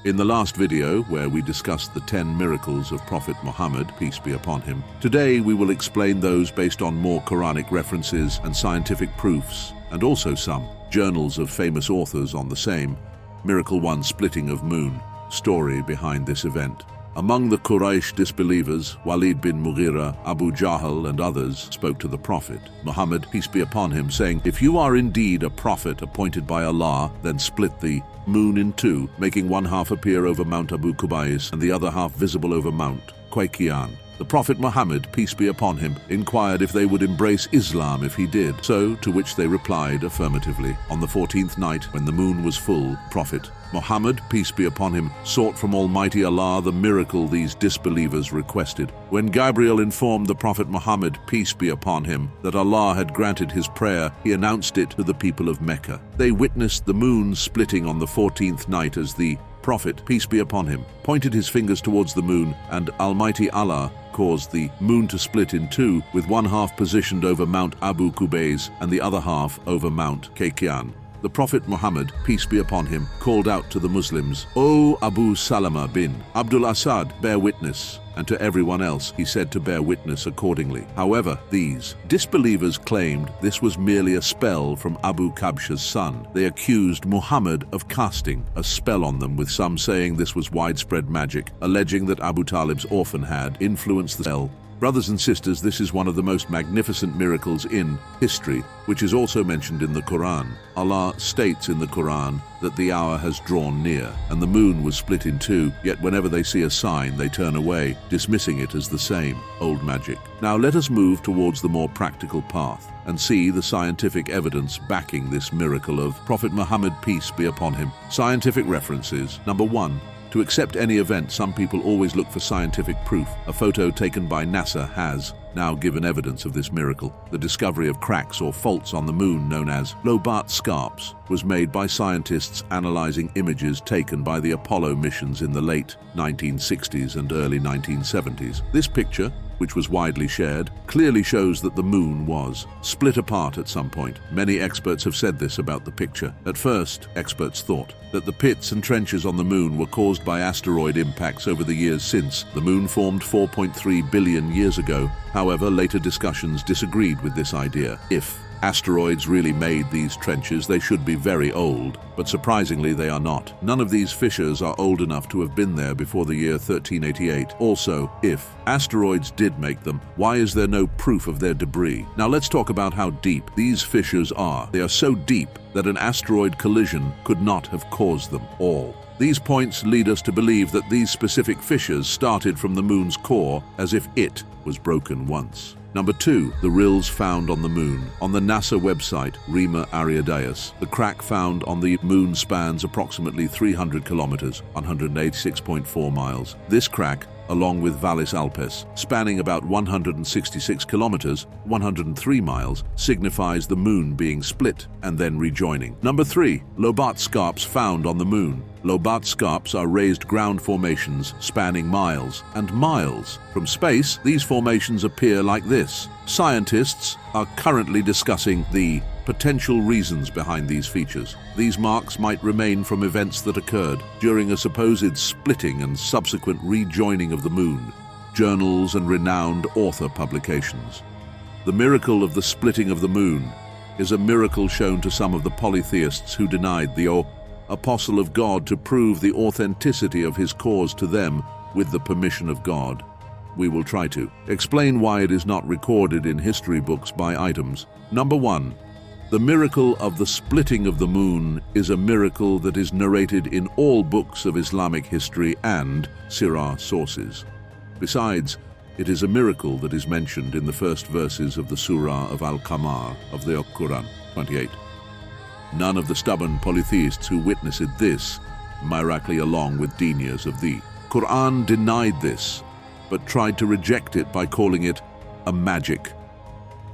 In the last video, where we discussed the 10 miracles of Prophet Muhammad, peace be upon him, today we will explain those based on more Quranic references and scientific proofs, and also some journals of famous authors on the same. Miracle 1, splitting of moon. Story behind this event. Among the Quraysh disbelievers, Walid bin Mughira, Abu Jahl and others spoke to the Prophet Muhammad, peace be upon him, saying, "If you are indeed a prophet appointed by Allah, then split the moon in two, making one half appear over Mount Abu Qubais and the other half visible over Mount Qaiqian." The Prophet Muhammad, peace be upon him, inquired if they would embrace Islam if he did so, to which they replied affirmatively. On the 14th night, when the moon was full, Prophet Muhammad, peace be upon him, sought from Almighty Allah the miracle these disbelievers requested. When Gabriel informed the Prophet Muhammad, peace be upon him, that Allah had granted his prayer, he announced it to the people of Mecca. They witnessed the moon splitting on the 14th night as the Prophet, peace be upon him, pointed his fingers towards the moon, and Almighty Allah caused the moon to split in two, with one half positioned over Mount Abu Qubais and the other half over Mount Qaiqian. The Prophet Muhammad, peace be upon him, called out to the Muslims, "O Abu Salama bin Abdul Asad, bear witness." And to everyone else he said to bear witness accordingly. However, these disbelievers claimed this was merely a spell from Abu Kabsha's son. They accused Muhammad of casting a spell on them, with some saying this was widespread magic, alleging that Abu Talib's orphan had influenced the spell. Brothers and sisters, this is one of the most magnificent miracles in history, which is also mentioned in the Qur'an. Allah states in the Qur'an that the hour has drawn near, and the moon was split in two, yet whenever they see a sign, they turn away, dismissing it as the same old magic. Now let us move towards the more practical path and see the scientific evidence backing this miracle of Prophet Muhammad, peace be upon him. Scientific references. Number 1. To accept any event, some people always look for scientific proof. A photo taken by NASA has now given evidence of this miracle. The discovery of cracks or faults on the moon, known as Lobat scarps, was made by scientists analyzing images taken by the Apollo missions in the late 1960s and early 1970s. This picture, which was widely shared, clearly shows that the moon was split apart at some point. Many experts have said this about the picture. At first, experts thought that the pits and trenches on the moon were caused by asteroid impacts over the years since. The moon formed 4.3 billion years ago. However, later discussions disagreed with this idea. If asteroids really made these trenches, they should be very old, but surprisingly they are not. None of these fissures are old enough to have been there before the year 1388. Also, if asteroids did make them, why is there no proof of their debris? Now let's talk about how deep these fissures are. They are so deep that an asteroid collision could not have caused them all. These points lead us to believe that these specific fissures started from the moon's core, as if it was broken once. Number 2, the rills found on the moon. On the NASA website, Rima Ariadaeus, the crack found on the moon spans approximately 300 kilometers, 186.4 miles. This crack, along with Vallis Alpes, spanning about 166 kilometers, 103 miles, signifies the moon being split and then rejoining. Number 3, Lobat scarps found on the moon. Lobat scarps are raised ground formations spanning miles and miles. From space, these formations appear like this. Scientists are currently discussing the potential reasons behind these features. These marks might remain from events that occurred during a supposed splitting and subsequent rejoining of the moon. Journals and renowned author publications. The miracle of the splitting of the moon is a miracle shown to some of the polytheists who denied the apostle of God to prove the authenticity of his cause to them with the permission of God. We will try to explain why it is not recorded in history books by items. Number 1. The miracle of the splitting of the moon is a miracle that is narrated in all books of Islamic history and Sirah sources. Besides, it is a miracle that is mentioned in the first verses of the Surah of Al-Qamar of the Qur'an 28. None of the stubborn polytheists who witnessed this miracle along with deniers of the Qur'an denied this, but tried to reject it by calling it a magic.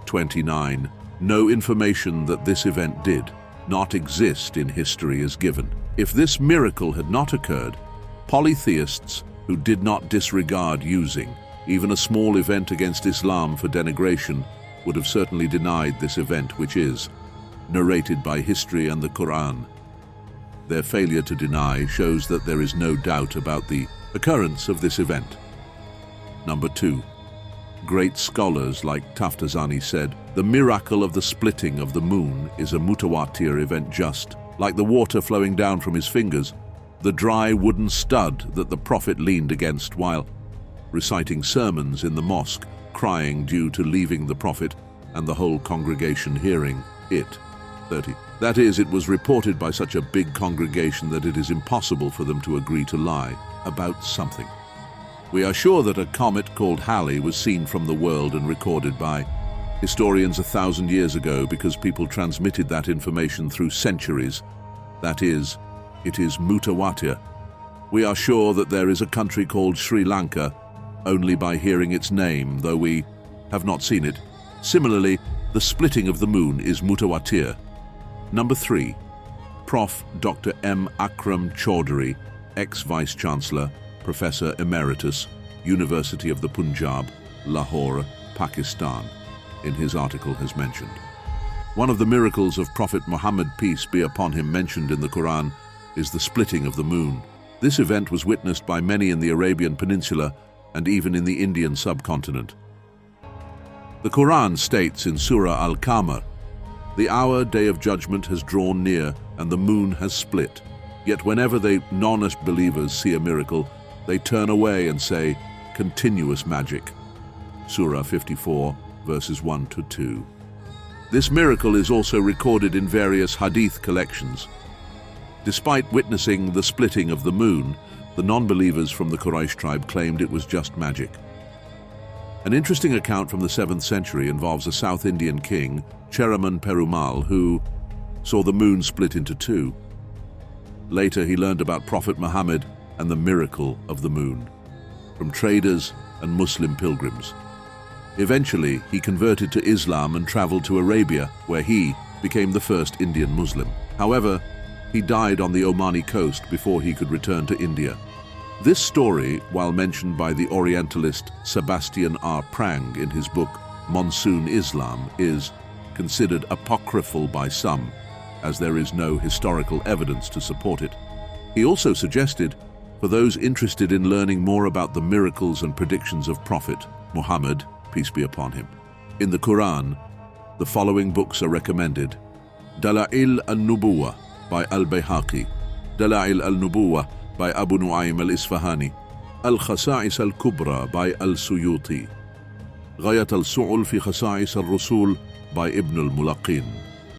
29. No information that this event did not exist in history is given. If this miracle had not occurred, polytheists who did not disregard using even a small event against Islam for denigration would have certainly denied this event, which is narrated by history and the Qur'an. Their failure to deny shows that there is no doubt about the occurrence of this event. Number 2. Great scholars like Taftazani said, the miracle of the splitting of the moon is a mutawatir event, just like the water flowing down from his fingers, the dry wooden stud that the Prophet leaned against while reciting sermons in the mosque, crying due to leaving the Prophet and the whole congregation hearing it. 30. That is, it was reported by such a big congregation that it is impossible for them to agree to lie about something. We are sure that a comet called Halley was seen from the world and recorded by historians 1,000 years ago because people transmitted that information through centuries. That is, it is mutawatir. We are sure that there is a country called Sri Lanka only by hearing its name, though we have not seen it. Similarly, the splitting of the moon is mutawatir. Number 3. Prof. Dr. M. Akram Chaudhary, ex-Vice-Chancellor, Professor Emeritus, University of the Punjab, Lahore, Pakistan, in his article has mentioned. One of the miracles of Prophet Muhammad, peace be upon him, mentioned in the Qur'an is the splitting of the moon. This event was witnessed by many in the Arabian Peninsula and even in the Indian subcontinent. The Qur'an states in Surah Al-Qamar, "The hour, day of judgment, has drawn near, and the moon has split. Yet whenever the non-believers see a miracle, they turn away and say, 'Continuous magic.'" Surah 54, verses 1 to 2. This miracle is also recorded in various hadith collections. Despite witnessing the splitting of the moon, the non-believers from the Quraysh tribe claimed it was just magic. An interesting account from the 7th century involves a South Indian king, Cheraman Perumal, who saw the moon split into two. Later he learned about Prophet Muhammad and the miracle of the moon from traders and Muslim pilgrims. Eventually he converted to Islam and traveled to Arabia, where he became the first Indian Muslim. However, he died on the Omani coast before he could return to India. This story, while mentioned by the Orientalist Sebastian R. Prang in his book Monsoon Islam, is considered apocryphal by some, as there is no historical evidence to support it. He also suggested, for those interested in learning more about the miracles and predictions of Prophet Muhammad, peace be upon him, in the Qur'an, the following books are recommended: Dala'il al-Nubuwah by Al-Bayhaqi, Dala'il al-Nubuwah by Abu Nu'aym al-Isfahani, Al-Khasa'is al-Kubra by Al-Suyuti, Ghayat al-Su'ul fi Khasa'is al-Rusul by Ibn al-Mulaqin.